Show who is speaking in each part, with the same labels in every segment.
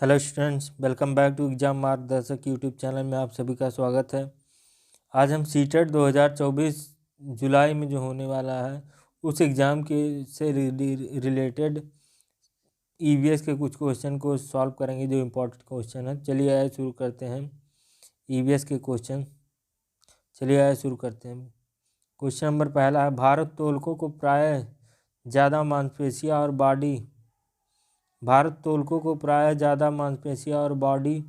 Speaker 1: Hello students, welcome back to exam मार्गदर्शक YouTube channel में आप सभी का स्वागत है। आज हम सीटेट 2024 जुलाई में जो होने वाला है उस एग्ज़ाम के से रिलेटेड ईवीएस के कुछ क्वेश्चन को सॉल्व करेंगे जो इम्पोर्टेंट क्वेश्चन है। चलिए आइए शुरू करते हैं ईवीएस के क्वेश्चन। चलिए आइए शुरू करते हैं। क्वेश्चन नंबर पहला है, भारोत्तोलकों को प्रायः ज़्यादा मांसपेशियाँ और बॉडी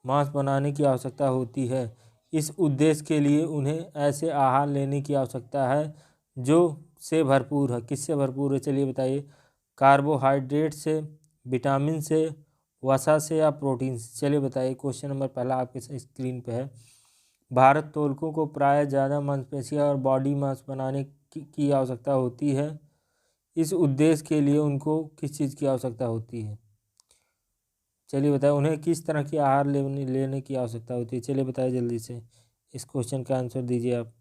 Speaker 1: मांस बनाने की आवश्यकता होती है। इस उद्देश्य के लिए उन्हें ऐसे आहार लेने की आवश्यकता है जो से भरपूर है। किससे भरपूर है? चलिए बताइए। कार्बोहाइड्रेट से, विटामिन से, वसा से या प्रोटीन से? चलिए बताइए। क्वेश्चन नंबर पहला आपके स्क्रीन पे है। भारोत्तोलकों को प्रायः ज़्यादा मांसपेशियाँ और बॉडी मांस बनाने की आवश्यकता होती है। इस उद्देश्य के लिए उनको किस चीज़ की आवश्यकता होती है? चलिए बताइए। उन्हें किस तरह की आहार लेने की आवश्यकता होती है? चलिए बताइए जल्दी से। इस क्वेश्चन का आंसर दीजिए आप।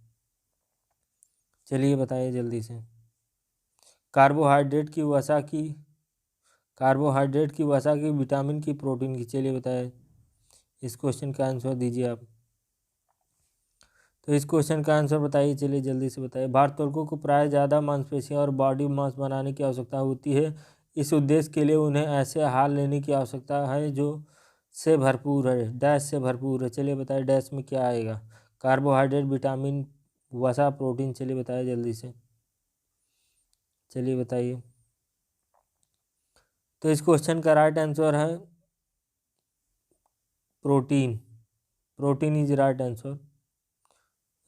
Speaker 1: चलिए बताइए जल्दी से। कार्बोहाइड्रेट की, वसा की, विटामिन की, प्रोटीन की? चलिए बताइए। इस क्वेश्चन का आंसर दीजिए आप। तो इस क्वेश्चन का आंसर बताइए। चलिए जल्दी से बताइए। भारोत्तोलकों को प्रायः ज़्यादा मांसपेशियाँ और बॉडी मास बनाने की आवश्यकता होती है। इस उद्देश्य के लिए उन्हें ऐसे आहार लेने की आवश्यकता है जो से भरपूर है। डैश से भरपूर है। चलिए बताइए डैश में क्या आएगा? कार्बोहाइड्रेट, विटामिन, वसा, प्रोटीन? चलिए बताइए जल्दी से। चलिए बताइए। तो इस क्वेश्चन का राइट आंसर है protein. Protein is right answer.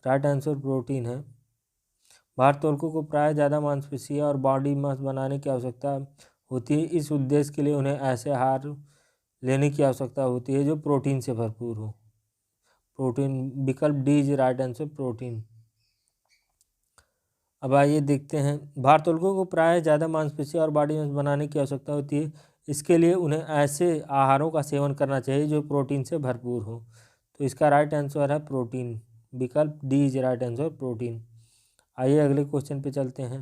Speaker 1: Right answer protein है। भारोत्तोलकों को प्रायः ज़्यादा मांसपेशियाँ और बॉडी मास बनाने की आवश्यकता होती है। इस उद्देश्य के लिए उन्हें ऐसे आहार लेने की आवश्यकता होती है जो प्रोटीन से भरपूर हो। प्रोटीन, विकल्प D is right answer, protein. अब आइए देखते हैं। भारोत्तोलकों को प्रायः ज़्यादा मांसपेशियाँ और बॉडी मास बनाने की आवश्यकता होती है। इसके लिए उन्हें ऐसे आहारों का सेवन करना चाहिए जो प्रोटीन से भरपूर हो। तो इसका राइट आंसर है प्रोटीन। विकल्प D is right answer, protein. आइए अगले क्वेश्चन पे चलते हैं।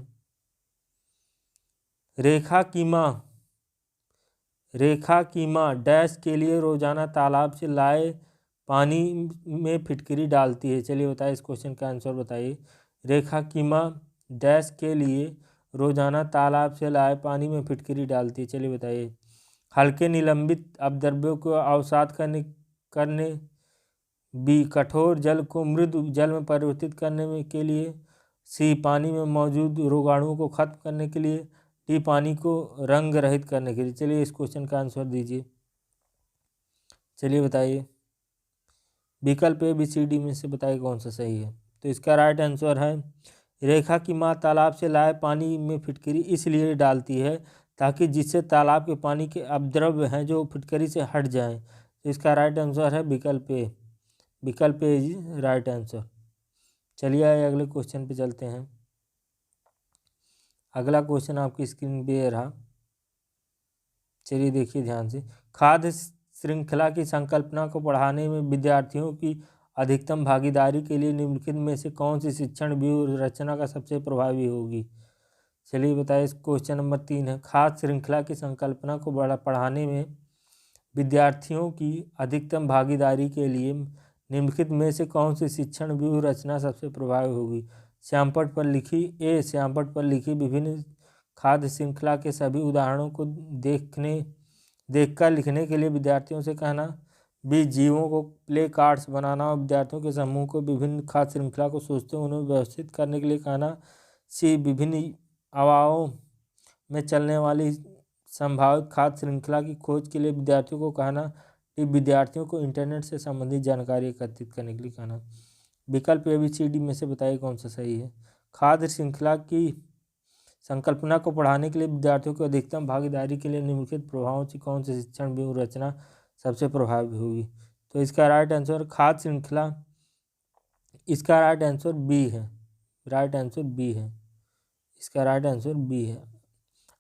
Speaker 1: रेखा की माँ डैश के लिए रोजाना तालाब से लाए पानी में फिटकरी डालती है। चलिए बताइए। इस क्वेश्चन का आंसर बताइए। रेखा की माँ डैश के लिए रोजाना तालाब से लाए पानी में फिटकरी डालती है। चलिए बताइए। हल्के निलंबित अपद्रव्यों को अवसाद करने बी, कठोर जल को मृदु जल में परिवर्तित करने के लिए, सी, पानी में मौजूद रोगाणुओं को खत्म करने के लिए, डी, पानी को रंग रहित करने के लिए? चलिए इस क्वेश्चन का आंसर दीजिए। चलिए बताइए। विकल्प ए, बी, सी, डी में से बताइए कौन सा सही है। तो इसका राइट आंसर है, रेखा की माँ तालाब से लाए पानी में फिटकरी इसलिए डालती है ताकि जिससे तालाब के पानी के अपद्रव्य हैं जो फिटकरी से हट जाएं। तो इसका राइट आंसर है विकल्प ए। विकल्प ए इज राइट आंसर। चलिए अगले क्वेश्चन पे चलते हैं। अगला क्वेश्चन आपकी स्क्रीन पे रहा। चलिए देखिए ध्यान से। खाद्य श्रृंखला की संकल्पना को पढ़ाने में विद्यार्थियों की अधिकतम भागीदारी के लिए निम्नलिखित में से कौन सी शिक्षण व्यूह रचना का सबसे प्रभावी होगी? चलिए बताइए। क्वेश्चन नंबर 3 है, खाद्य श्रृंखला की संकल्पना को पढ़ाने में विद्यार्थियों की अधिकतम भागीदारी के लिए निम्नलिखित में से कौन सी शिक्षण व्यूह रचना सबसे प्रभावी होगी? श्यामपट्ट पर लिखी विभिन्न खाद्य श्रृंखला के सभी उदाहरणों को देखकर लिखने के लिए विद्यार्थियों से कहना। बी, जीवों को प्ले कार्ड्स बनाना और विद्यार्थियों के समूह को विभिन्न खाद्य श्रृंखला को सोचते हुए उन्हें व्यवस्थित करने के लिए कहना। सी, विभिन्न अवाओं में चलने वाली संभावित खाद्य श्रृंखला की खोज के लिए विद्यार्थियों को कहना। डी, विद्यार्थियों को इंटरनेट से संबंधित जानकारी एकत्रित करने के लिए कहना। विकल्प ए, बी, सी, डी में से बताइए कौन सा सही है। खाद्य श्रृंखला की संकल्पना को पढ़ाने के लिए विद्यार्थियों की अधिकतम भागीदारी के लिए निम्नलिखित प्रभावों से कौन सी शिक्षण व्यूह रचना सबसे प्रभावी होगी? तो इसका राइट आंसर खाद्य श्रृंखला, इसका राइट आंसर बी है। राइट आंसर बी है। इसका राइट आंसर बी है।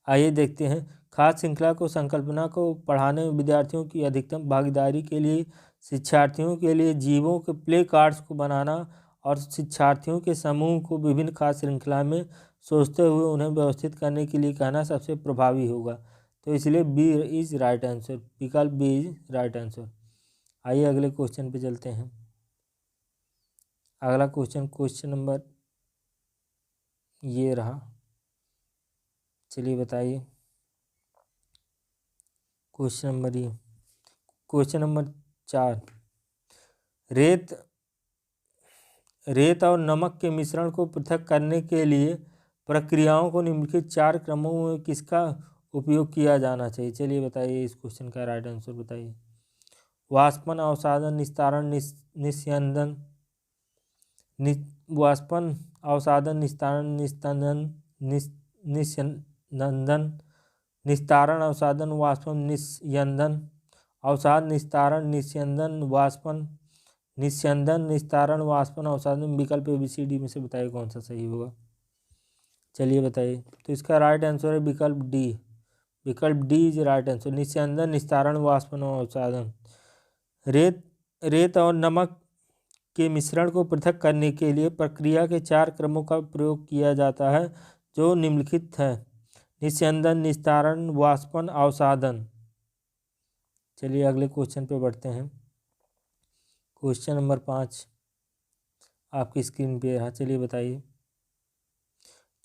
Speaker 1: आइए देखते हैं। खाद्य श्रृंखला को संकल्पना को पढ़ाने में विद्यार्थियों की अधिकतम भागीदारी के लिए शिक्षार्थियों के लिए जीवों के प्ले कार्ड्स को बनाना और शिक्षार्थियों के समूह को विभिन्न खाद्य श्रृंखला में सोचते हुए उन्हें व्यवस्थित करने के लिए कहना सबसे प्रभावी होगा। तो इसलिए बी इज राइट आंसर, विकल्प बी इज राइट आंसर। आइए अगले क्वेश्चन पे चलते हैं। अगला क्वेश्चन नंबर ये रहा, चलिए बताइए। क्वेश्चन नंबर 4, रेत और नमक के मिश्रण को पृथक करने के लिए प्रक्रियाओं को निम्नलिखित 4 क्रमों में किसका उपयोग किया जाना चाहिए? चलिए बताइए, इस क्वेश्चन का राइट आंसर बताइए। वाष्पन, अवसादन, निस्तारण, निस्यंदन, वाष्पन, अवसादन, निस्तारण, निस्यंदन, निस्तारण, अवसादन, वाष्पन, निस्यंदन, अवसाद, निस्तारण, निस्यंदन, वाष्पन, निस्यंदन, निस्तारण, वाष्पन, अवसादन। विकल्प ABCD में से बताइए कौन सा सही होगा। चलिए बताइए। तो इसका राइट आंसर है विकल्प डी। विकल्प डी इज राइट आंसर, निस्यंदन, निस्तारण, वाष्पन और अवसादन। रेत और नमक के मिश्रण को पृथक करने के लिए प्रक्रिया के 4 क्रमों का प्रयोग किया जाता है, जो निम्नलिखित है: निस्यंदन, निस्तारण, वाष्पन, अवसादन। चलिए अगले क्वेश्चन पे बढ़ते हैं। क्वेश्चन नंबर 5 आपकी स्क्रीन पे है, चलिए बताइए।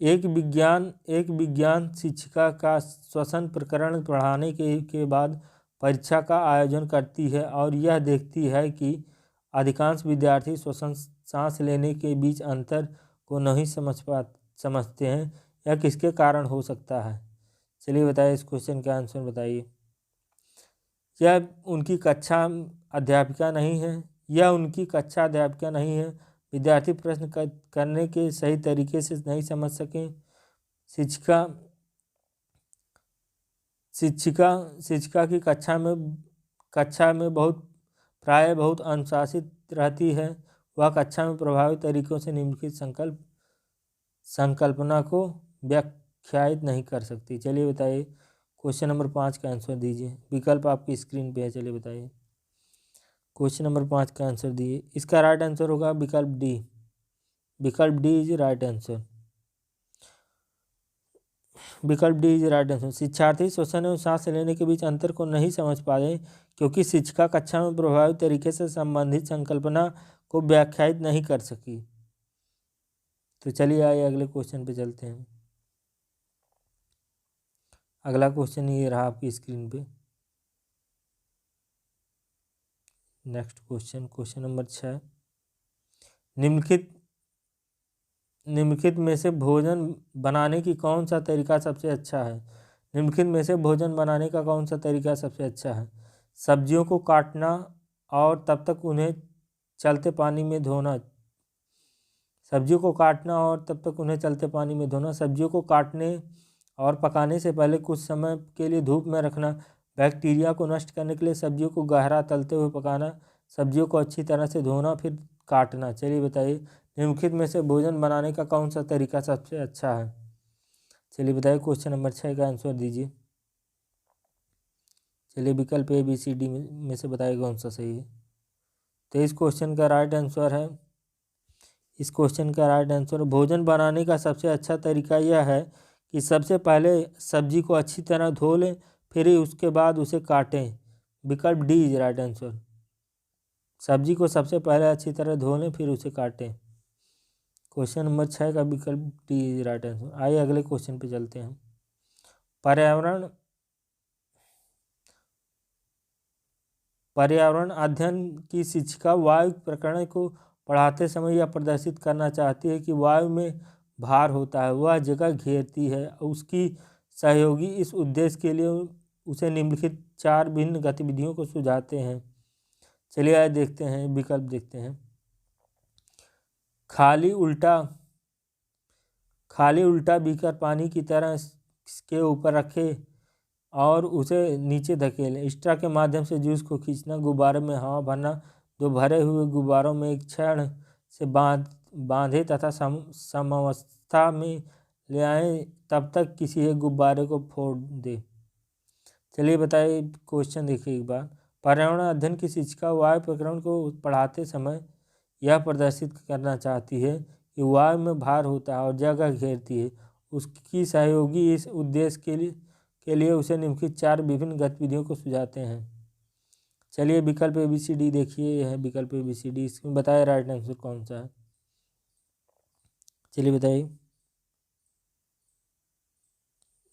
Speaker 1: एक विज्ञान शिक्षिका का श्वसन प्रकरण पढ़ाने के बाद परीक्षा का आयोजन करती है और यह देखती है कि अधिकांश विद्यार्थी सांस लेने के बीच अंतर को नहीं समझते हैं। यह किसके कारण हो सकता है? चलिए बताइए, इस क्वेश्चन का आंसर बताइए। यह उनकी कक्षा अध्यापिका नहीं है, विद्यार्थी प्रश्न करने के सही तरीके से नहीं समझ सकें, शिक्षिका की कक्षा में प्रायः बहुत अनुशासित रहती है, वह कक्षा में प्रभावी तरीकों से निम्नलिखित संकल्पना को व्याख्यायित नहीं कर सकती। चलिए बताइए, क्वेश्चन नंबर 5 का आंसर दीजिए। विकल्प आपकी स्क्रीन पे है, चलिए बताइए। क्वेश्चन नंबर 5 का आंसर दिए। इसका राइट आंसर होगा विकल्प डी। विकल्प डी इज राइट आंसर। विकल्प डी इज राइट आंसर। शिक्षार्थी श्वसन एवं सांस लेने के बीच अंतर को नहीं समझ पाए क्योंकि शिक्षिका कक्षा में प्रभावी तरीके से संबंधित संकल्पना को व्याख्यायित नहीं कर सकी। तो चलिए आइए अगले क्वेश्चन पे चलते हैं। अगला क्वेश्चन ये रहा आपकी स्क्रीन पे। नेक्स्ट क्वेश्चन नंबर 6, निम्नलिखित में से भोजन बनाने की कौन सा तरीका सबसे अच्छा है? निम्नलिखित में से भोजन बनाने का कौन सा तरीका सबसे अच्छा है? सब्जियों को काटना और तब तक उन्हें चलते पानी में धोना। सब्जियों को काटने और पकाने से पहले कुछ समय के लिए धूप में रखना। बैक्टीरिया को नष्ट करने के लिए सब्जियों को गहरा तलते हुए पकाना। सब्जियों को अच्छी तरह से धोना फिर काटना। चलिए बताइए, निम्नलिखित में से भोजन बनाने का कौन सा तरीका सबसे अच्छा है? चलिए बताइए, क्वेश्चन नंबर 6 का आंसर दीजिए। चलिए विकल्प ABCD में से बताइए कौन सा सही है। तो इस क्वेश्चन का राइट आंसर भोजन बनाने का सबसे अच्छा तरीका यह है कि सबसे पहले सब्जी को अच्छी तरह धो लें, फिर उसके बाद उसे काटें। विकल्प डी इज राइट आंसर। सब्जी को सबसे पहले अच्छी तरह धो लें, फिर उसे काटें। क्वेश्चन नंबर 6 का विकल्प डी इज राइट आंसर। आइए अगले क्वेश्चन पे चलते हैं। पर्यावरण अध्ययन की शिक्षिका वायु प्रकरण को पढ़ाते समय यह प्रदर्शित करना चाहती है कि वायु में भार होता है, वह जगह घेरती है। उसकी सहयोगी इस उद्देश्य के लिए उसे निम्नलिखित 4 भिन्न गतिविधियों को सुझाते हैं। चलिए आइए देखते हैं, विकल्प देखते हैं। खाली उल्टा बीकर पानी की तरह इसके ऊपर रखे और उसे नीचे धकेलें। स्ट्रा के माध्यम से जूस को खींचना। गुब्बारे में हवा भरना। 2 भरे हुए गुब्बारों में एक क्षण से बांधे तथा साम्यावस्था में ले आए, तब तक किसी एक गुब्बारे को फोड़ दे। चलिए बताइए, क्वेश्चन देखिए एक बार। पर्यावरण अध्ययन की शिक्षिका वायु प्रकरण को पढ़ाते समय यह प्रदर्शित करना चाहती है कि वायु में भार होता है और जगह घेरती है। उसकी सहयोगी इस उद्देश्य के लिए के लिए उसे निम्नलिखित 4 विभिन्न गतिविधियों को सुझाते हैं। चलिए विकल्प ABCD देखिए, यह है विकल्प ABCD। इसमें बताया राइट आंसर कौन सा है, चलिए बताइए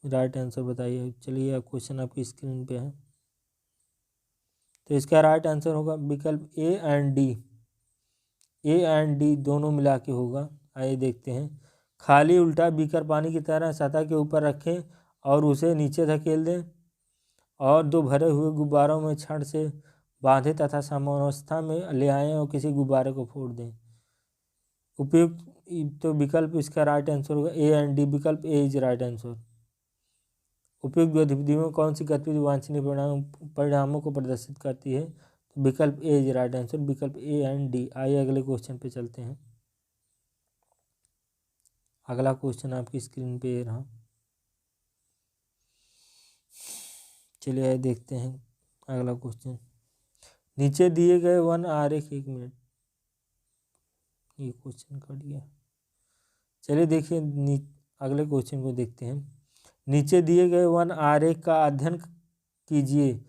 Speaker 1: राइट आंसर बताइए। चलिए अब क्वेश्चन आपकी स्क्रीन पे है, तो इसका राइट आंसर होगा विकल्प A and D। A and D दोनों मिला के होगा। आइए देखते हैं। खाली उल्टा बीकर पानी की तरह सतह के ऊपर रखें और उसे नीचे धकेल दें और 2 भरे हुए गुब्बारों में छड़ से बांधे तथा साम्यावस्था में ले आएं और किसी गुब्बारे को फोड़ दें। उपयुक्त तो विकल्प इसका राइट आंसर होगा A एंड D। विकल्प A इज राइट आंसर। उपयुक्त गतिविधियों में कौन सी गतिविधि वांछनीय परिणामों को प्रदर्शित करती है, तो विकल्प A इज राइट आंसर। विकल्प A एंड D। आइए अगले क्वेश्चन पे चलते हैं। अगला क्वेश्चन आपकी स्क्रीन पे रहा, चलिए आइए देखते हैं अगला क्वेश्चन। नीचे दिए गए वन आरेख, 1 मिनट, ये क्वेश्चन कट गया। चलिए देखिए अगले क्वेश्चन को देखते हैं। नीचे दिए गए वन आरेख का अध्ययन कीजिए।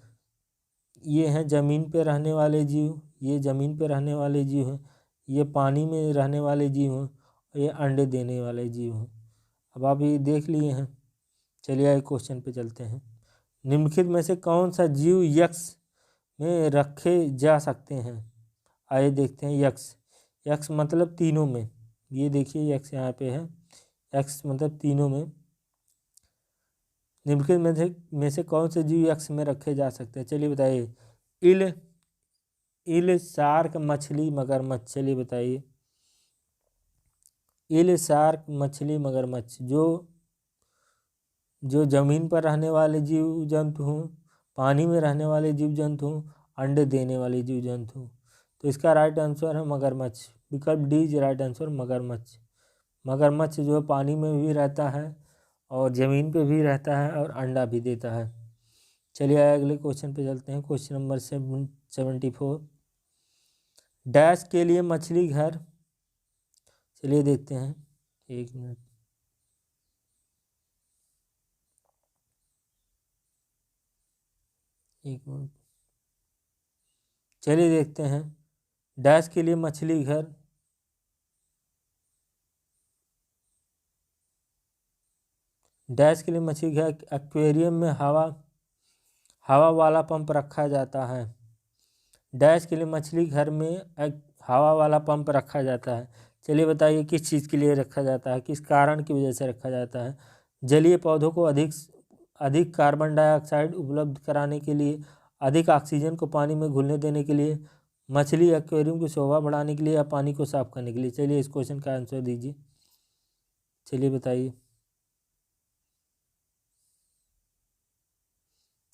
Speaker 1: ये हैं जमीन पे रहने वाले जीव, ये जमीन पे रहने वाले जीव हैं, ये पानी में रहने वाले जीव हैं, ये अंडे देने वाले जीव हैं। अब आप ये देख लिए हैं। चलिए आइए क्वेश्चन पे चलते हैं। निम्नलिखित में से कौन सा जीव यक्ष में रखे जा सकते हैं। आइए देखते हैं। यक्ष, यक्ष मतलब तीनों में। ये देखिए यक्ष यहाँ पे है, यक्ष मतलब तीनों में। निम्नलिखित में से कौन से जीव यक्ष में रखे जा सकते हैं, चलिए बताइए। इल, शार्क, मछली, मगरमच्छ। चलिए बताइए। इल, शार्क, मछली, मगरमच्छ जो जमीन पर रहने वाले जीव जंतु हों, पानी में रहने वाले जीव जंतु हों, अंडे देने वाले जीव जंतु हों, तो इसका राइट आंसर है मगरमच्छ। विकल्प डी इज राइट आंसर, मगरमच्छ। मगरमच्छ जो है पानी में भी रहता है और ज़मीन पे भी रहता है और अंडा भी देता है। चलिए अगले क्वेश्चन पे चलते हैं। Question number 74। डैश के लिए मछली घर। चलिए देखते हैं, 1 मिनट। चलिए देखते हैं। डैश के लिए मछली घर। डैश के लिए मछली घर एक्वेरियम में हवा वाला पंप रखा जाता है। डैश के लिए मछली घर में हवा वाला पंप रखा जाता है। चलिए बताइए किस चीज़ के लिए रखा जाता है, किस कारण की वजह से रखा जाता है। जलीय पौधों को अधिक कार्बन डाइऑक्साइड उपलब्ध कराने के लिए, अधिक ऑक्सीजन को पानी में घुलने देने के लिए, मछली एक्वेरियम की शोभा बढ़ाने के लिए या पानी को साफ करने के लिए। चलिए इस क्वेश्चन का आंसर दीजिए, चलिए बताइए।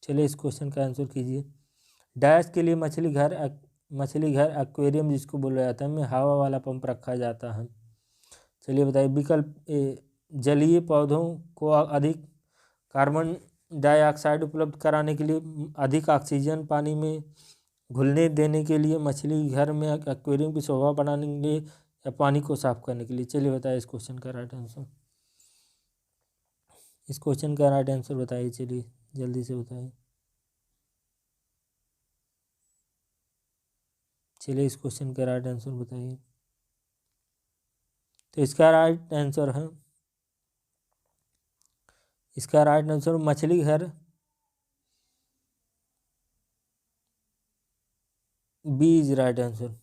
Speaker 1: चलिए इस क्वेश्चन का आंसर कीजिए। डैश के लिए मछली घर एक्वेरियम जिसको बोला जाता है में हवा वाला पंप रखा जाता है। चलिए बताइए। विकल्प ए, जलीय पौधों को अधिक कार्बन डाइऑक्साइड उपलब्ध कराने के लिए, अधिक ऑक्सीजन पानी में घुलने देने के लिए, मछली घर में एक्वेरियम की शोभा बनाने के लिए या पानी को साफ करने के लिए। चलिए बताइए इस क्वेश्चन का राइट आंसर। इस क्वेश्चन का राइट आंसर बताइए, चलिए जल्दी से बताइए। चलिए इस क्वेश्चन का राइट आंसर बताइए। तो इसका राइट आंसर है, इसका राइट आंसर मछली घर बी इज राइट आंसर।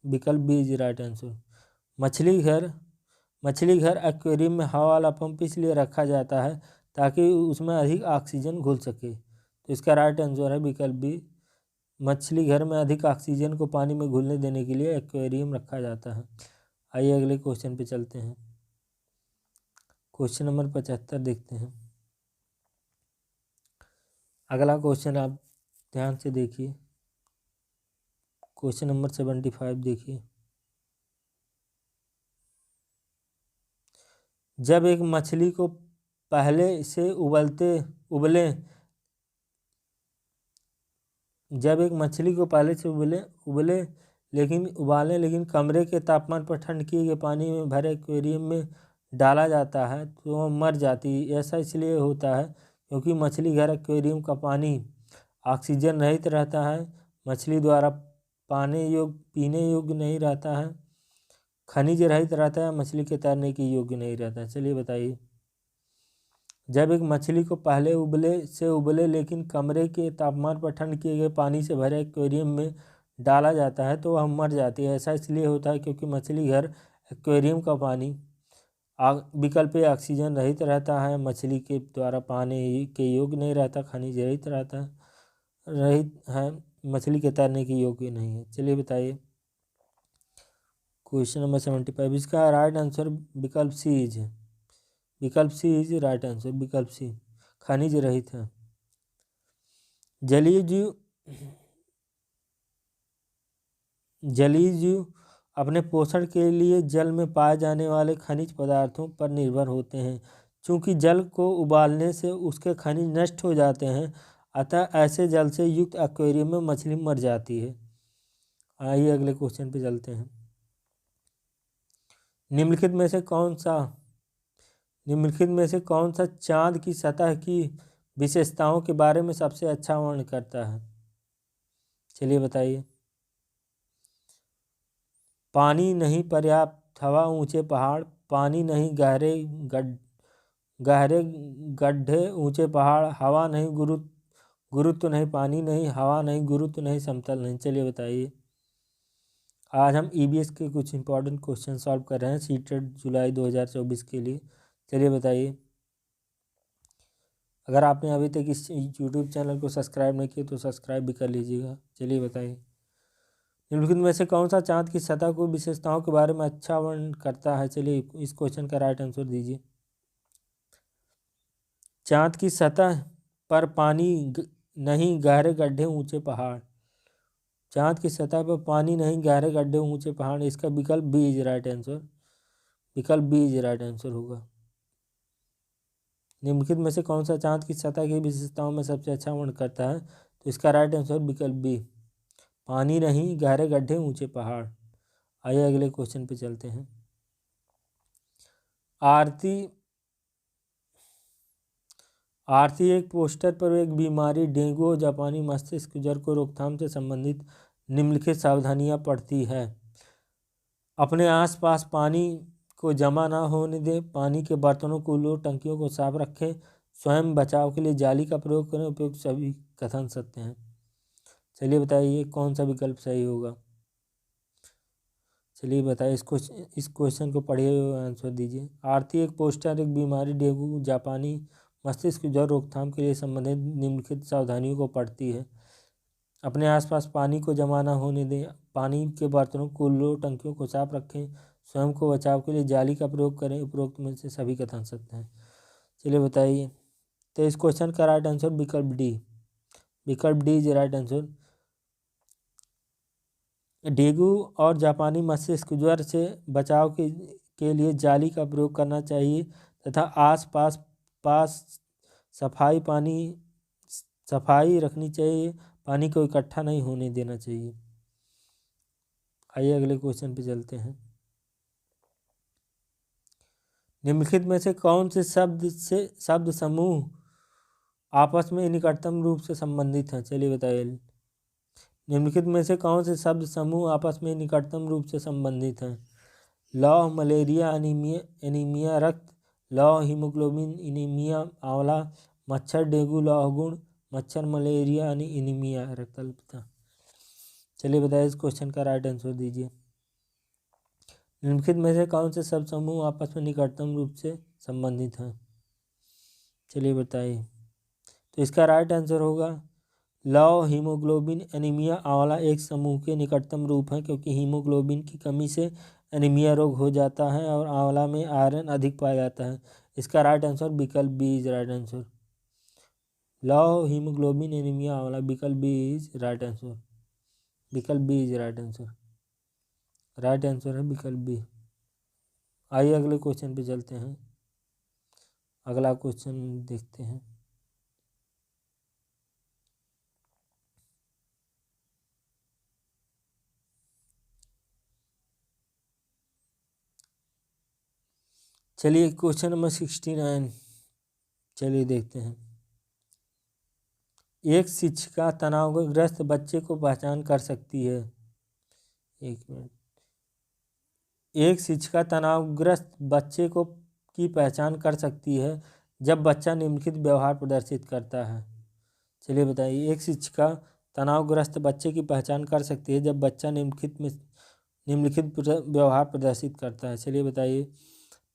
Speaker 1: विकल्प बी इज राइट आंसर। मछली घर एक्वेरियम में हवा वाला पंप इसलिए रखा जाता है ताकि उसमें अधिक ऑक्सीजन घुल सके। तो इसका राइट आंसर है विकल्प बी। मछली घर में अधिक ऑक्सीजन को पानी में घुलने देने के लिए एक्वेरियम रखा जाता है। आइए अगले क्वेश्चन पे चलते हैं। क्वेश्चन नंबर 75 देखते हैं। अगला क्वेश्चन आप ध्यान से देखिए। क्वेश्चन नंबर 75 देखिए। जब एक मछली को पहले से उबालें लेकिन कमरे के तापमान पर ठंड किए गए पानी में भरे एक्वेरियम में डाला जाता है तो वह मर जाती है। ऐसा इसलिए होता है क्योंकि मछली घर एक्वेरियम का पानी ऑक्सीजन रहित रहता है, मछली द्वारा पीने योग्य नहीं रहता है, खनिज रहित रहता है, मछली के तैरने के योग्य नहीं रहता है। चलिए बताइए। जब एक मछली को पहले उबले लेकिन कमरे के तापमान पर ठंड किए गए पानी से भरे एक्वेरियम में डाला जाता है तो वह मर जाती है। ऐसा इसलिए होता है क्योंकि मछली घर एक्वेरियम का पानी विकल्प ए ऑक्सीजन रहित रहता है, मछली के द्वारा पाने के योग्य नहीं रहता, खनिज रहित है, मछली के तैरने के योग्य नहीं है। चलिए बताइए। क्वेश्चन नंबर 75, इसका राइट आंसर विकल्प सी इज राइट आंसर। विकल्प सी खनिज रहित है। जलीय जीव अपने पोषण के लिए जल में पाए जाने वाले खनिज पदार्थों पर निर्भर होते हैं। चूंकि जल को उबालने से उसके खनिज नष्ट हो जाते हैं, अतः ऐसे जल से युक्त एक्वेरियम में मछली मर जाती है। आइए अगले क्वेश्चन पे चलते हैं। निम्नलिखित में से कौन सा चांद की सतह की विशेषताओं के बारे में सबसे अच्छा वर्णन करता है? चलिए बताइए। पानी नहीं पर्याप्त, हवा ऊंचे पहाड़, पानी नहीं गहरे गड्ढे ऊंचे पहाड़, हवा नहीं गुरुत्व नहीं, पानी नहीं हवा नहीं, गुरुत्व नहीं, समतल नहीं। चलिए बताइए। आज हम ईबीएस के कुछ इंपॉर्टेंट क्वेश्चन सॉल्व कर रहे हैं सीटेट जुलाई 2024 के लिए। चलिए बताइए। अगर आपने अभी तक इस यूट्यूब चैनल को सब्सक्राइब नहीं किया तो सब्सक्राइब भी कर लीजिएगा। चलिए बताइए। निम्नलिखित में से कौन सा चांद की सतह को विशेषताओं के बारे में अच्छा वर्णन करता है? चलिए इस क्वेश्चन का राइट आंसर दीजिए। चांद की सतह पर पानी नहीं गहरे गड्ढे ऊंचे पहाड़। चांद की सतह पर पानी नहीं गहरे गड्ढे ऊंचे पहाड़, इसका विकल्प बी इज राइट आंसर। विकल्प बी इज राइट आंसर होगा। निम्नलिखित में से कौन सा चांद की सतह की विशेषताओं में सबसे अच्छा वर्णन करता है? तो इसका राइट आंसर विकल्प बी, पानी नहीं गहरे गड्ढे ऊंचे पहाड़। आइए अगले क्वेश्चन पे चलते हैं। आरती एक पोस्टर पर एक बीमारी डेंगू और जापानी मस्तिष्क ज्वर को रोकथाम से संबंधित निम्नलिखित सावधानियां पढ़ती है। अपने आसपास पानी को जमा ना होने दें, पानी के बर्तनों कूलों टंकियों को साफ रखें, स्वयं बचाव के लिए जाली का प्रयोग करें। उपयुक्त सभी कथन सत्य हैं। चलिए बताइए कौन सा विकल्प सही होगा। चलिए बताइए। इस क्वेश्चन को पढ़िए, आंसर दीजिए। आरती एक पोस्टर एक बीमारी डेंगू जापानी मस्तिष्क ज्वर रोकथाम के लिए संबंधित निम्नलिखित सावधानियों को पढ़ती है। अपने आसपास पानी को जमा न होने दें, पानी के बर्तनों कूलों टंकियों को साफ रखें, स्वयं को बचाव के लिए जाली का प्रयोग करें। उपरोक्त में से सभी कथन सत्य हैं। चलिए बताइए। तो इस क्वेश्चन का राइट आंसर विकल्प डी। विकल्प D is right answer. Dengue और जापानी मस्तिष्क ज्वर से बचाव के लिए जाली का प्रयोग करना चाहिए तथा आस पास सफाई रखनी चाहिए। पानी को इकट्ठा नहीं होने देना चाहिए। आइए अगले क्वेश्चन पे चलते हैं। निम्नलिखित में से कौन से शब्द समूह आपस में निकटतम रूप से संबंधित हैं? चलिए बताइए। निम्नलिखित में से कौन से शब्द समूह आपस में निकटतम रूप से संबंधित हैं? लौह मलेरिया एनीमिया रक्त, लौह हीमोग्लोबिन एनीमिया आंवला, मच्छर डेंगू लौह गुण, मच्छर मलेरिया एनीमिया रक्तअल्पता। चलिए बताइए। इस क्वेश्चन का राइट आंसर दीजिए। निम्नलिखित में से कौन से शब्द समूह आपस में निकटतम रूप से संबंधित हैं? चलिए बताइए। तो इसका राइट आंसर होगा लौह हीमोग्लोबिन एनीमिया आंवला एक समूह के निकटतम रूप हैं, क्योंकि हीमोग्लोबिन की कमी से एनीमिया रोग हो जाता है और आंवला में आयरन अधिक पाया जाता है। इसका राइट आंसर विकल्प बी इज राइट आंसर। लौह हीमोग्लोबिन एनीमिया आंवला, विकल्प बी इज राइट आंसर। विकल्प B is right answer. Right answer है विकल्प बी। आइए अगले क्वेश्चन पे चलते हैं। अगला क्वेश्चन देखते हैं। चलिए क्वेश्चन नंबर 69 चलिए देखते हैं। एक शिक्षिका तनावग्रस्त बच्चे को पहचान कर सकती है। एक मिनट। एक शिक्षिका तनावग्रस्त बच्चे को की पहचान कर सकती है जब बच्चा निम्नलिखित व्यवहार प्रदर्शित करता है। चलिए बताइए। एक शिक्षिका तनावग्रस्त बच्चे की पहचान कर सकती है जब बच्चा निम्नलिखित व्यवहार प्रदर्शित करता है। चलिए बताइए।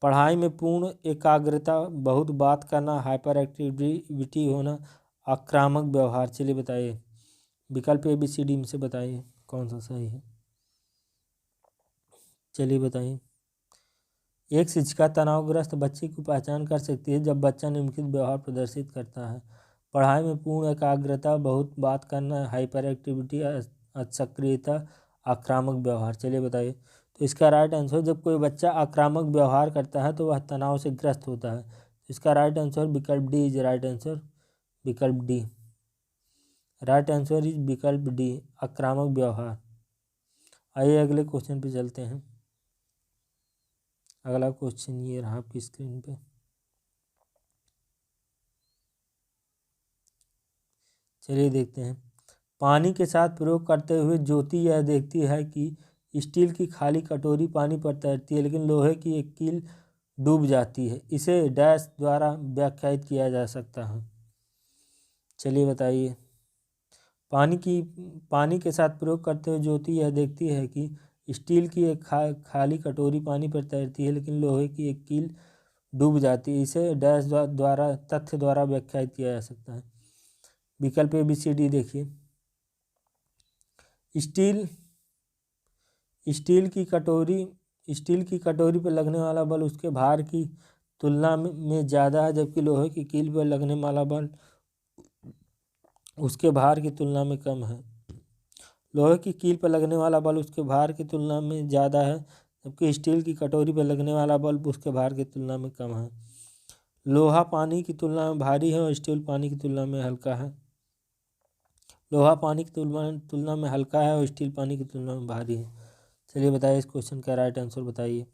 Speaker 1: पढ़ाई में पूर्ण एकाग्रता, बहुत बात करना, हाइपर एक्टिविटी होना, आक्रामक व्यवहार। चलिए बताइए। विकल्प ABCD में से बताइए कौन सा सही है। चलिए बताइए। एक शिक्षिका तनावग्रस्त बच्चे की पहचान कर सकती है जब बच्चा निम्नलिखित व्यवहार प्रदर्शित करता है। पढ़ाई में पूर्ण एकाग्रता, बहुत बात करना, हाइपर एक्टिविटी, असक्रियता, आक्रामक व्यवहार। चलिए बताइए। तो इसका राइट आंसर, जब कोई बच्चा आक्रामक व्यवहार करता है तो वह तनाव से ग्रस्त होता है। इसका राइट आंसर विकल्प डी इज राइट आंसर। विकल्प डी राइट आंसर इज विकल्प डी, आक्रामक व्यवहार। आइए अगले क्वेश्चन पे चलते हैं। अगला क्वेश्चन ये रहा आपकी स्क्रीन पे। चलिए देखते हैं। पानी के साथ प्रयोग करते हुए ज्योति यह देखती है कि स्टील की खाली कटोरी पानी पर तैरती है, लेकिन लोहे की एक कील डूब जाती है। इसे डैश द्वारा व्याख्यायित किया जा सकता है। चलिए बताइए। पानी के साथ प्रयोग करते हुए ज्योति यह देखती है कि स्टील की एक खाली कटोरी पानी पर तैरती है, लेकिन लोहे की एक कील डूब जाती है। इसे डैश द्वारा तथ्य द्वारा व्याख्यायित किया जा सकता है। विकल्प ABCD देखिए। स्टील की कटोरी पर लगने वाला बल उसके भार की तुलना में ज़्यादा है, जबकि लोहे की कील पर लगने वाला बल उसके भार की तुलना में कम है। लोहे की कील पर लगने वाला बल उसके भार की तुलना में ज़्यादा है, जबकि स्टील की कटोरी पर लगने वाला बल उसके भार की तुलना में कम है। लोहा पानी की तुलना में भारी है और स्टील पानी की तुलना में हल्का है। लोहा पानी की तुलना में हल्का है और स्टील पानी की तुलना में भारी है। चलिए बताइए इस क्वेश्चन का राइट आंसर बताइए।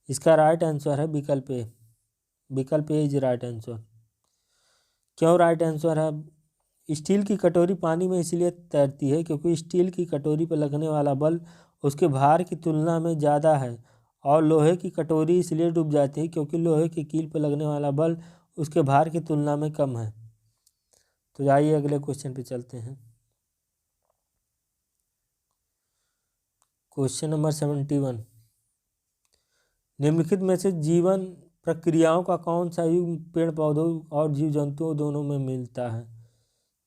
Speaker 1: इसका राइट आंसर है विकल्प ए। विकल्प ए इज राइट आंसर। क्यों राइट आंसर है? स्टील की कटोरी पानी में इसलिए तैरती है क्योंकि स्टील की कटोरी पर लगने वाला बल उसके भार की तुलना में ज़्यादा है, और लोहे की कटोरी इसलिए डूब जाती है क्योंकि लोहे की कील पर लगने वाला बल उसके भार की तुलना में कम है। तो आइए अगले क्वेश्चन पे चलते हैं। Question number 71। निम्नलिखित में से जीवन प्रक्रियाओं का कौन सा युग्म पेड़ पौधों और जीव जंतुओं दोनों में मिलता है?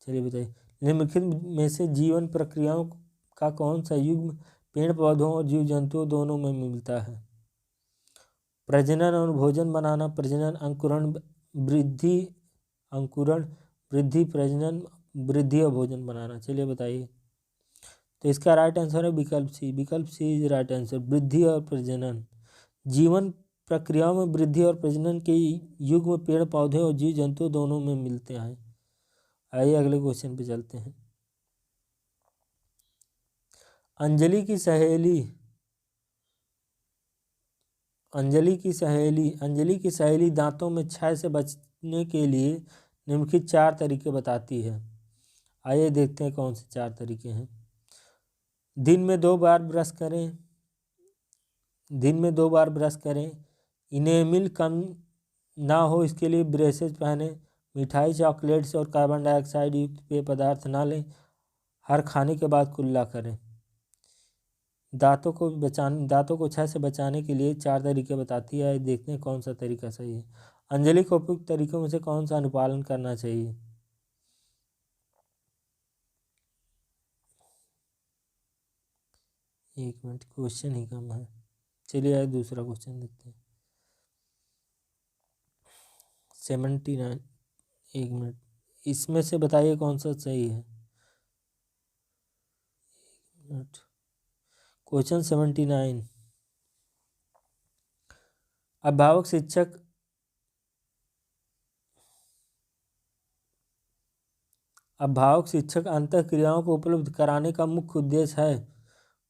Speaker 1: चलिए बताइए। निम्नलिखित में से जीवन प्रक्रियाओं का कौन सा युग्म पेड़ पौधों और जीव जंतुओं दोनों में मिलता है? प्रजनन और भोजन बनाना, प्रजनन, अंकुरण, वृद्धि, अंकुरण, वृद्धि, प्रजनन, वृद्धि और भोजन बनाना। चलिए बताइए। तो इसका राइट आंसर है विकल्प सी। विकल्प सी इज राइट आंसर, वृद्धि और प्रजनन। जीवन प्रक्रियाओं में वृद्धि और प्रजनन के युग्म पेड़ पौधे और जीव जंतु दोनों में मिलते हैं। आइए अगले क्वेश्चन पे चलते हैं। अंजलि की सहेली दांतों में क्षय से बचने के लिए निम्नलिखित 4 तरीके बताती है। आइए देखते हैं कौन से 4 तरीके हैं। दिन में 2 बार ब्रश करें। इनेमिल कम ना हो इसके लिए ब्रेसेस पहने। मिठाई, चॉकलेट्स और कार्बन डाइऑक्साइड युक्त पेय पदार्थ ना लें। हर खाने के बाद कुल्ला करें। दांतों को क्षय से बचाने के लिए 4 तरीके बताती है। देखते हैं कौन सा तरीका सही है। अंजलि को उपयुक्त तरीकों में से कौन सा अनुपालन करना चाहिए? एक मिनट, क्वेश्चन ही कम है। चलिए आइए दूसरा क्वेश्चन देखते हैं। 79। एक मिनट, इसमें से बताइए कौन सा सही है। क्वेश्चन 79। अभिभावक शिक्षक अंतःक्रियाओं को उपलब्ध कराने का मुख्य उद्देश्य है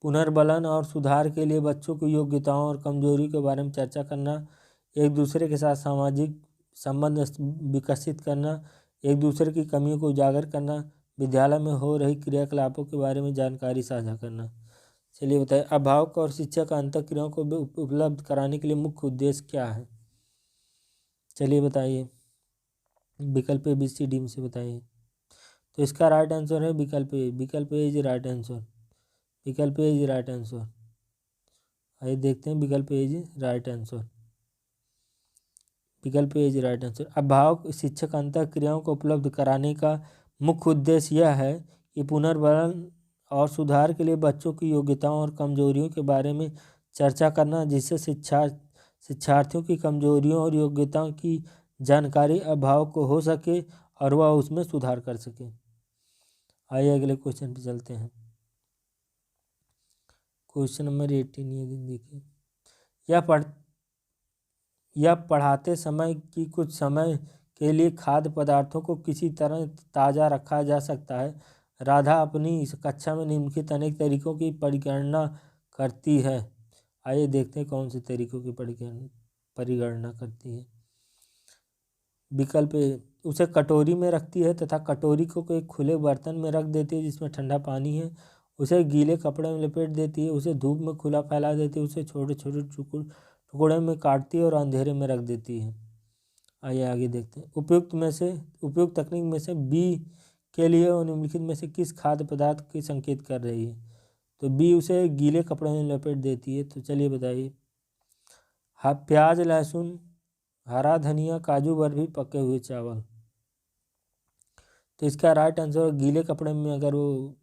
Speaker 1: पुनर्बलन और सुधार के लिए बच्चों की योग्यताओं और कमजोरी के बारे में चर्चा करना, एक दूसरे के साथ सामाजिक संबंध विकसित करना, एक दूसरे की कमियों को उजागर करना, विद्यालय में हो रही क्रियाकलापों के बारे में जानकारी साझा करना। चलिए बताइए, अभिभावक और शिक्षक अंतःक्रियाओं को उपलब्ध कराने के लिए मुख्य उद्देश्य क्या है? चलिए बताइए, विकल्प ABCD में से बताइए। तो इसका राइट आंसर है विकल्प ए। विकल्प ए इज राइट आंसर। विकल्प ए इज राइट आंसर। आइए देखते हैं, विकल्प ए इज राइट आंसर। विकल्प ए इज राइट आंसर। अभिभावक शिक्षक अंतःक्रियाओं को उपलब्ध कराने का मुख्य उद्देश्य यह है कि पुनर्वलन और सुधार के लिए बच्चों की योग्यताओं और कमजोरियों के बारे में चर्चा करना, जिससे शिक्षार्थियों की कमजोरियों और योग्यताओं की जानकारी अभिभावक को हो सके और वह उसमें सुधार कर सके। आइए अगले क्वेश्चन पे चलते हैं। क्वेश्चन नंबर 18 ये देखिए, यह पढ़ाते समय कि कुछ समय के लिए खाद्य पदार्थों को किसी तरह ताज़ा रखा जा सकता है। राधा अपनी इस कक्षा में निम्नलिखित अनेक तरीकों की परिगणना करती है। आइए देखते हैं कौन से तरीकों की परिगणना करती है। विकल्प ए, उसे कटोरी में रखती है तथा कटोरी को एक खुले बर्तन में रख देती है जिसमें ठंडा पानी है। उसे गीले कपड़े में लपेट देती है। उसे धूप में खुला फैला देती है। उसे छोटे छोटे टुकड़े में काटती है और अंधेरे में रख देती है। आइए आगे देखते हैं, उपयुक्त तकनीक में से बी के लिए और निम्नलिखित में से किस खाद्य पदार्थ की संकेत कर रही है? तो बी उसे गीले कपड़े में लपेट देती है। तो चलिए बताइए, प्याज, लहसुन, हरा धनिया, काजू बर्फी, पके हुए चावल। तो इसका राइट आंसर गीले कपड़े में अगर वो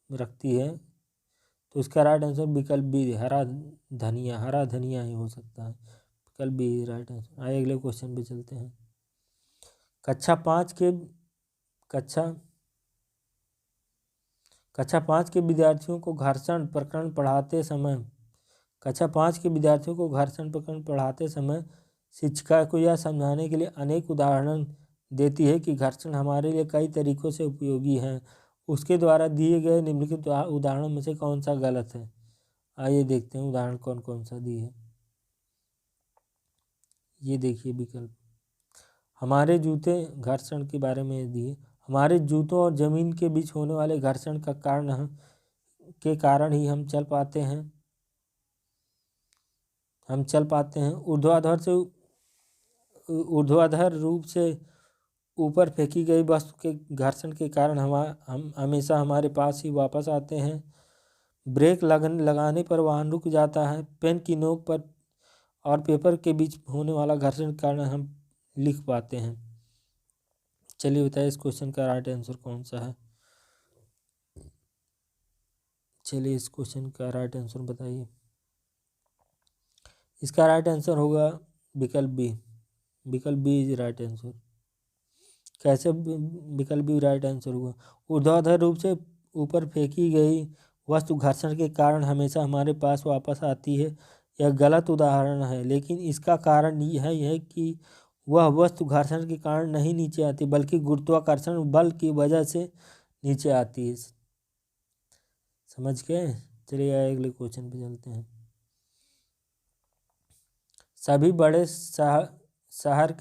Speaker 1: रखती है तो इसका राइट आंसर विकल्प बी, हरा धनिया ही हो सकता है। विकल्प बी राइट आंसर। आइए अगले क्वेश्चन पे चलते हैं। कक्षा पाँच के विद्यार्थियों को घर्षण प्रकरण पढ़ाते समय शिक्षिका को यह समझाने के लिए अनेक उदाहरण देती है कि घर्षण हमारे लिए कई तरीकों से उपयोगी है। उसके द्वारा दिए गए निम्नलिखित उदाहरणों में से कौन सा गलत है? आइए देखते हैं उदाहरण कौन कौन सा दिए है। ये देखिए विकल्प, हमारे जूते घर्षण के बारे में दिए। हमारे जूतों और जमीन के बीच होने वाले घर्षण के कारण ही हम चल पाते हैं। ऊर्ध्वाधर रूप से ऊपर फेंकी गई वस्तु के घर्षण के कारण हम हमेशा हमारे पास ही वापस आते हैं। ब्रेक लगाने पर वाहन रुक जाता है। पेन की नोक पर और पेपर के बीच होने वाला घर्षण के कारण हम लिख पाते हैं। चलिए बताइए इस क्वेश्चन का राइट आंसर कौन सा है? चलिए इस क्वेश्चन का राइट आंसर बताइए। इसका राइट आंसर होगा विकल्प बी। विकल्प बी इज राइट आंसर। कैसे विकल्प बी राइट आंसर हुआ? ऊर्ध्वाधर रूप से ऊपर फेंकी गई वस्तु घर्षण के कारण हमेशा हमारे पास वापस आती है। यह गलत उदाहरण है, लेकिन इसका कारण यह है कि वह वस्तु घर्षण के कारण नहीं नीचे आती बल्कि गुरुत्वाकर्षण बल की वजह से नीचे आती है। समझ गए? चलिए अगले क्वेश्चन पे चलते हैं। सभी बड़े शहर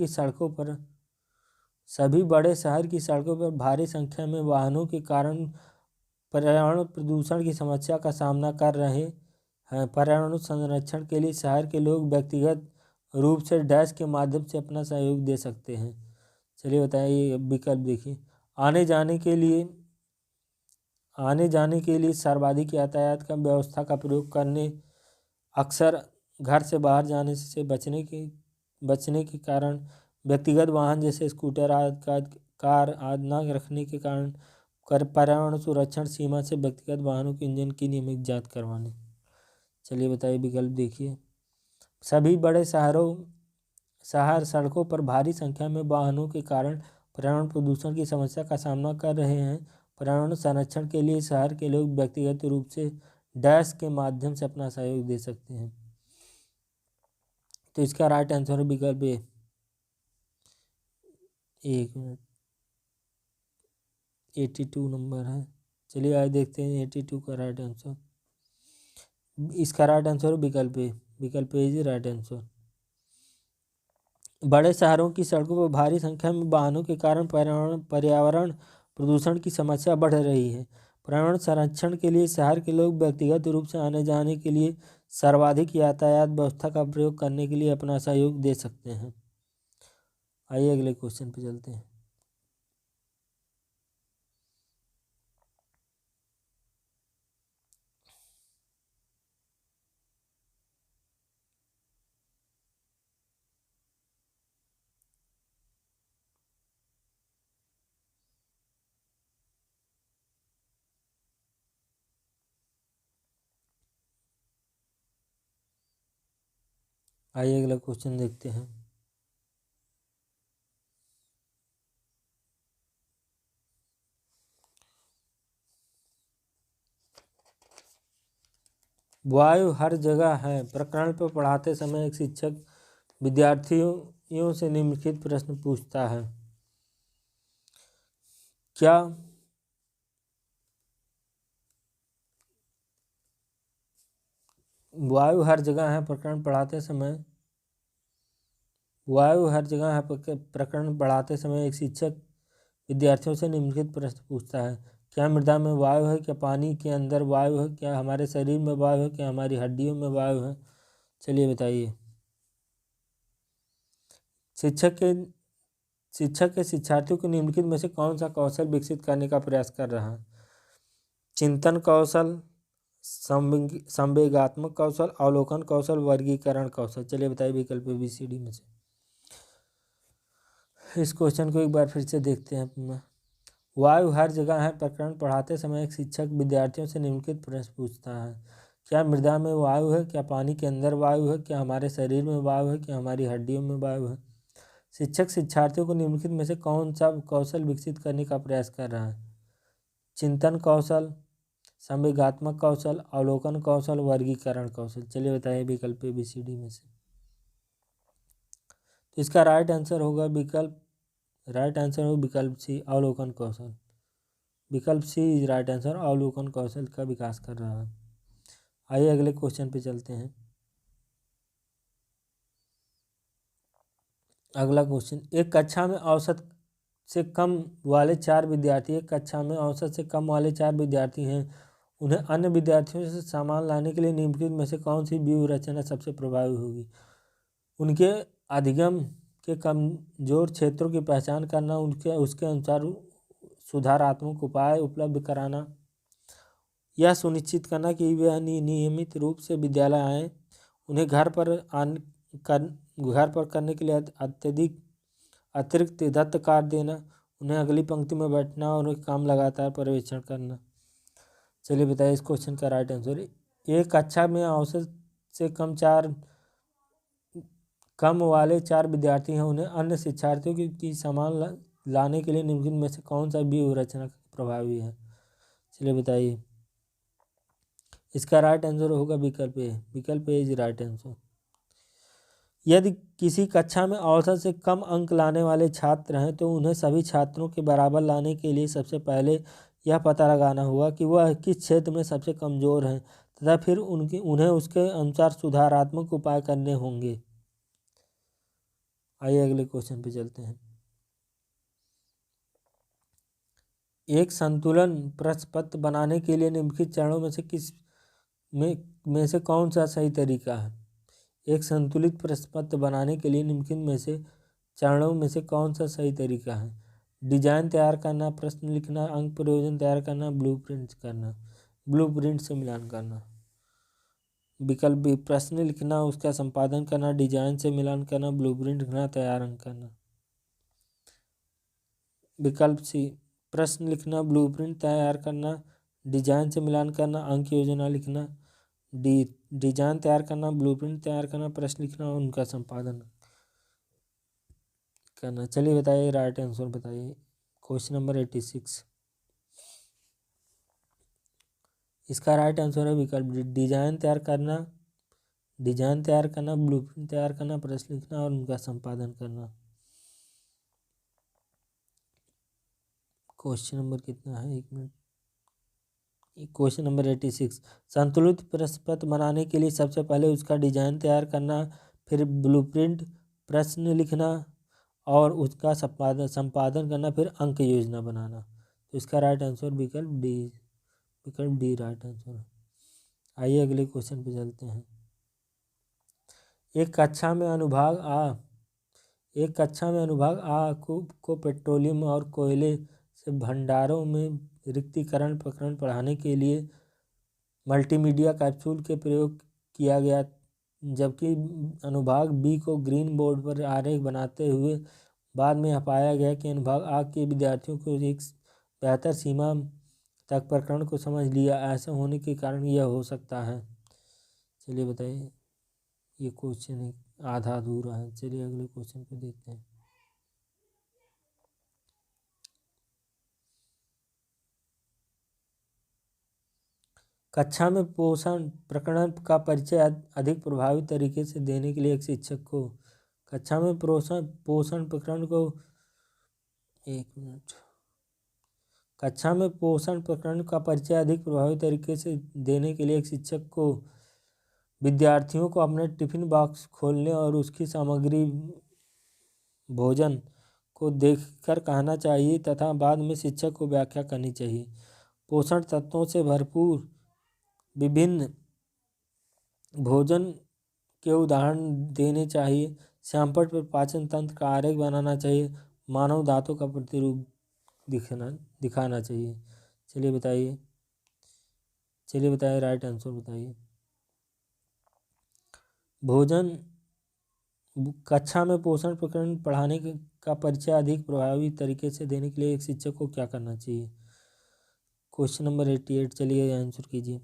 Speaker 1: की सड़कों पर भारी संख्या में वाहनों के कारण पर्यावरण प्रदूषण की समस्या का सामना कर रहे हैं। पर्यावरण संरक्षण के लिए शहर के लोग व्यक्तिगत रूप से डैश के माध्यम से अपना सहयोग दे सकते हैं। चलिए बताइए विकल्प देखिए, आने जाने के लिए सर्वाधिक यातायात का व्यवस्था का प्रयोग करने, अक्सर घर से बाहर जाने से बचने के कारण, व्यक्तिगत वाहन जैसे स्कूटर कार आदि न रखने के कारण, पर्यावरण संरक्षण सीमा से व्यक्तिगत वाहनों के इंजन की नियमित जांच करवाने। चलिए बताइए विकल्प देखिए, सभी बड़े शहर सड़कों पर भारी संख्या में वाहनों के कारण पर्यावरण प्रदूषण की समस्या का सामना कर रहे हैं। पर्यावरण संरक्षण के लिए शहर के लोग व्यक्तिगत रूप से डैश के माध्यम से अपना सहयोग दे सकते हैं। तो इसका राइट आंसर है विकल्प ए। एक मिनट, 82 नंबर है। चलिए आज देखते हैं 82 का राइट आंसर। इसका राइट आंसर है विकल्प ए। विकल्प ए इज राइट आंसर। बड़े शहरों की सड़कों पर भारी संख्या में वाहनों के कारण पर्यावरण प्रदूषण की समस्या बढ़ रही है। पर्यावरण संरक्षण के लिए शहर के लोग व्यक्तिगत रूप से आने जाने के लिए सर्वाधिक यातायात व्यवस्था का प्रयोग करने के लिए अपना सहयोग दे सकते हैं। आइए अगले क्वेश्चन पे चलते हैं। आइए अगला क्वेश्चन देखते हैं। वायु हर जगह है प्रकरण पर पढ़ाते समय एक शिक्षक विद्यार्थियों से निम्नलिखित प्रश्न पूछता है। क्या वायु हर जगह है प्रकरण पढ़ाते समय वायु हर जगह है प्रकरण पढ़ाते समय एक शिक्षक विद्यार्थियों से निम्नलिखित प्रश्न पूछता है। क्या मृदा में वायु है? क्या पानी के अंदर वायु है? क्या हमारे शरीर में वायु है? क्या हमारी हड्डियों में वायु है? चलिए बताइए। शिक्षक के शिक्षार्थियों को निम्नलिखित में से कौन सा कौशल विकसित करने का प्रयास कर रहा है? चिंतन कौशल, संवेगात्मक कौशल, अवलोकन कौशल, वर्गीकरण कौशल। चलिए बताइए विकल्प ABCD में से। इस क्वेश्चन को एक बार फिर से देखते हैं। वायु हर जगह है प्रकरण पढ़ाते समय एक शिक्षक विद्यार्थियों से निम्नलिखित प्रश्न पूछता है। क्या मृदा में वायु है? क्या पानी के अंदर वायु है? क्या हमारे शरीर में वायु है? क्या हमारी हड्डियों में वायु है? शिक्षक शिक्षार्थियों को निम्नलिखित में से कौन सा कौशल विकसित करने का प्रयास कर रहा है? चिंतन कौशल, संवेगात्मक कौशल, अवलोकन कौशल, वर्गीकरण कौशल। चलिए बताइए विकल्प ABCD में से। तो इसका राइट आंसर होगा विकल्प C, अवलोकन कौशल। विकल्प C इज राइट आंसर, अवलोकन कौशल का विकास कर रहा है। आइए अगले क्वेश्चन पे चलते हैं। अगला क्वेश्चन, एक कक्षा में औसत से कम वाले 4 विद्यार्थी हैं। उन्हें अन्य विद्यार्थियों से सामान लाने के लिए निम्नलिखित में से कौन सी व्यूह रचना सबसे प्रभावी होगी? उनके अधिगम के कमजोर क्षेत्रों की पहचान करना, उसके अनुसार सुधारात्मक उपाय उपलब्ध कराना, यह सुनिश्चित करना कि वह नियमित रूप से विद्यालय आएँ, उन्हें घर पर करने के लिए अतिरिक्त दत्त कार्य देना, उन्हें अगली पंक्ति में बैठना और उनके काम लगातार पर्यवेक्षण करना। चलिए बताइए इस क्वेश्चन का राइट आंसर। एक कक्षा में औसत से कम वाले 4 विद्यार्थी हैं। उन्हें अन्य शिक्षार्थियों की सामान लाने के लिए निम्नलिखित में से कौन सा व्यूह रचना प्रभावी है? चलिए बताइए। इसका राइट आंसर होगा विकल्प ए इज राइट आंसर। यदि किसी कक्षा में औसत से कम अंक लाने वाले छात्र हैं तो उन्हें सभी छात्रों के बराबर लाने के लिए सबसे पहले यह पता लगाना होगा कि वह किस क्षेत्र में सबसे कमज़ोर हैं तथा फिर उन्हें उसके अनुसार सुधारात्मक उपाय करने होंगे। आइए अगले क्वेश्चन पे चलते हैं। एक संतुलन प्रश्न पत्र बनाने के लिए निम्नलिखित चरणों में से किस में से कौन सा सही तरीका है? एक संतुलित प्रश्न पत्र बनाने के लिए निम्नलिखित में से चरणों में से कौन सा सही तरीका है? डिजाइन तैयार करना, प्रश्न लिखना, अंक प्रयोजन तैयार करना, ब्लूप्रिंट से मिलान करना। विकल्प बी, प्रश्न लिखना, उसका संपादन करना, डिजाइन से मिलान करना, ब्लूप्रिंट लिखना, तैयार अंक करना। विकल्प सी, प्रश्न लिखना, ब्लूप्रिंट तैयार करना, डिजाइन से मिलान करना, अंक योजना लिखना। डिजाइन तैयार करना, ब्लूप्रिंट तैयार करना, प्रश्न लिखना और उनका संपादन करना। चलिए बताइए राइट आंसर बताइए। Question number 86। इसका राइट आंसर है विकल्प डी, डिजाइन तैयार करना, ब्लूप्रिंट तैयार करना, प्रश्न लिखना और उनका संपादन करना। क्वेश्चन नंबर कितना है, एक मिनट। Question number 86। संतुलित प्रश्न पत्र बनाने के लिए सबसे पहले उसका डिजाइन तैयार करना, फिर ब्लूप्रिंट प्रश्न लिखना और उसका संपादन करना, फिर अंक योजना बनाना। तो इसका राइट आंसर विकल्प डी राइट आंसर। आइए अगले क्वेश्चन पे चलते हैं। एक कक्षा में अनुभाग आ को पेट्रोलियम और कोयले से भंडारों में रिक्तीकरण प्रकरण पढ़ाने के लिए मल्टीमीडिया कैप्सूल के प्रयोग किया गया, जबकि अनुभाग बी को ग्रीन बोर्ड पर आरेख बनाते हुए बाद में यह पाया गया कि अनुभाग आ के विद्यार्थियों को एक बेहतर सीमा तक प्रकरण को समझ लिया। ऐसा होने के कारण यह हो सकता है। चलिए बताइए, ये क्वेश्चन आधा अधूरा है। चलिए अगले क्वेश्चन पे देखते हैं। कक्षा में पोषण प्रकरण का परिचय अधिक प्रभावी तरीके से देने के लिए एक शिक्षक को कक्षा में पोषण प्रकरण को कक्षा में पोषण प्रकरण का परिचय अधिक प्रभावी तरीके से देने के लिए एक शिक्षक को विद्यार्थियों को अपने टिफिन बॉक्स खोलने और उसकी सामग्री भोजन को देखकर कहना चाहिए तथा बाद में शिक्षक को व्याख्या करनी चाहिए। पोषण तत्वों से भरपूर विभिन्न भोजन के उदाहरण देने चाहिए। श्यामपट्ट पर पाचन तंत्र का आरेख बनाना चाहिए। मानव दांतों का प्रतिरूप दिखाना चाहिए। चलिए बताइए राइट आंसर बताइए। कक्षा में पोषण प्रकरण पढ़ाने का परिचय अधिक प्रभावी तरीके से देने के लिए एक शिक्षक को क्या करना चाहिए। Question number 88। चलिए आंसर कीजिए।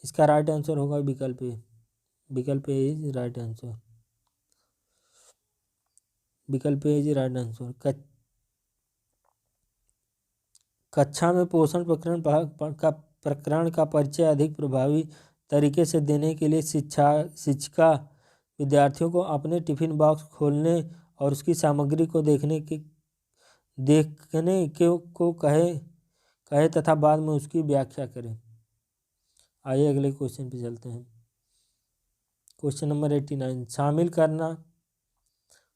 Speaker 1: इसका राइट आंसर होगा विकल्प ए। विकल्प ए इज राइट आंसर। विकल्प ए इज राइट आंसर। कक्षा में पोषण प्रकरण का परिचय अधिक प्रभावी तरीके से देने के लिए शिक्षिका विद्यार्थियों को अपने टिफिन बॉक्स खोलने और उसकी सामग्री को देखने को कहे तथा बाद में उसकी व्याख्या करें। आइए अगले क्वेश्चन पे चलते हैं। Question number 89। शामिल करना,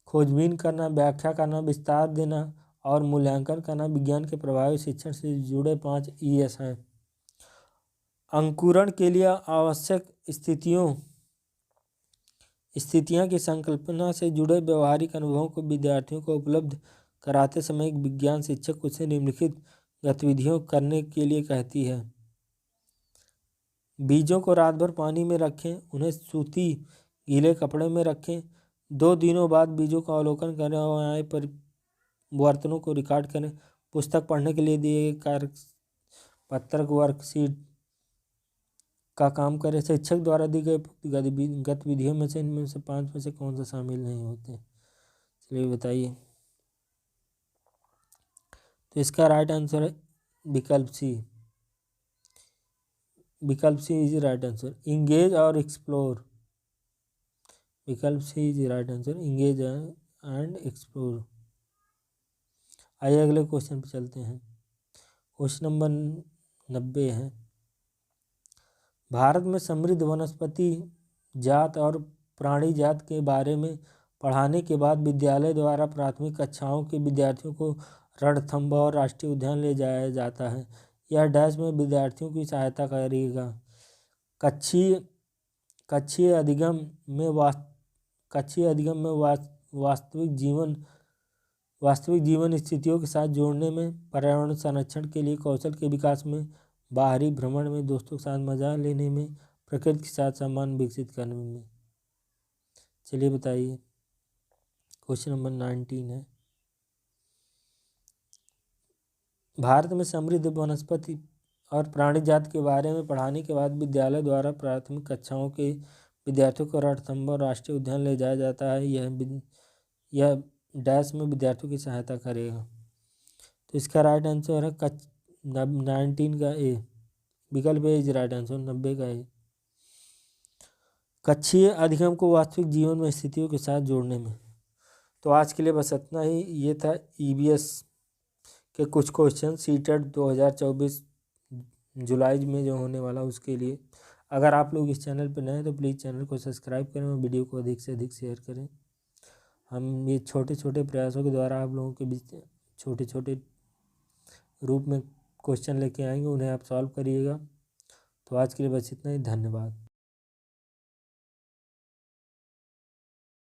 Speaker 1: खोजबीन करना, व्याख्या करना, विस्तार देना और मूल्यांकन करना विज्ञान के प्रभावी शिक्षण से जुड़े 5 ES हैं। अंकुरण के लिए आवश्यक स्थितियां की संकल्पना से जुड़े व्यवहारिक अनुभवों को विद्यार्थियों को उपलब्ध कराते समय एक विज्ञान शिक्षक उसे निम्नलिखित गतिविधियों करने के लिए कहती है। बीजों को रात भर पानी में रखें, उन्हें सूती गीले कपड़े में रखें, 2 दिनों बाद बीजों का अवलोकन करें और आए परिवर्तनों को रिकॉर्ड करें। पुस्तक पढ़ने के लिए दिए गए कार्यपत्रक वर्कशीट का काम करें। शिक्षक द्वारा दी गई गतिविधियों में से इनमें से 5 में से कौन सा शामिल नहीं होते। चलिए बताइए। तो इसका राइट आंसर है विकल्प सी। विकल्प C is right answer. Engage और एक्सप्लोर। विकल्प C is right answer. Engage and explore. आइए अगले क्वेश्चन पर चलते हैं। क्वेश्चन नंबर 90 है। भारत में समृद्ध वनस्पति जात और प्राणी जात के बारे में पढ़ाने के बाद विद्यालय द्वारा प्राथमिक कक्षाओं के विद्यार्थियों को रणथंभौर और राष्ट्रीय उद्यान ले जाया जाता है। यह डैश में विद्यार्थियों की सहायता करेगा। कक्षीय अधिगम में वास्तविक जीवन स्थितियों के साथ जोड़ने में, पर्यावरण संरक्षण के लिए कौशल के विकास में, बाहरी भ्रमण में, दोस्तों के साथ मजा लेने में, प्रकृति के साथ संबंध विकसित करने में। चलिए बताइए। क्वेश्चन नंबर 19 है। भारत में समृद्ध वनस्पति और प्राणी जात के बारे में पढ़ाने के बाद विद्यालय द्वारा प्राथमिक कक्षाओं के विद्यार्थियों को रणथंभौर राष्ट्रीय उद्यान ले जाया जाता है। यह डैश में विद्यार्थियों की सहायता करेगा। तो इसका राइट आंसर है 19 का ए। विकल्प ए इज राइट आंसर। 90 का ए। कक्षीय अधिगम को वास्तविक जीवन में स्थितियों के साथ जोड़ने में। तो आज के लिए बस इतना ही। ये था EVS के कुछ क्वेश्चन सीटेट 2024 जुलाई में जो होने वाला उसके लिए। अगर आप लोग इस चैनल पर नए हैं तो प्लीज़ चैनल को सब्सक्राइब करें और वीडियो को अधिक से अधिक शेयर करें। हम ये छोटे छोटे प्रयासों के द्वारा आप लोगों के बीच छोटे छोटे रूप में क्वेश्चन लेके आएंगे, उन्हें आप सॉल्व करिएगा। तो आज के लिए बस इतना ही, धन्यवाद।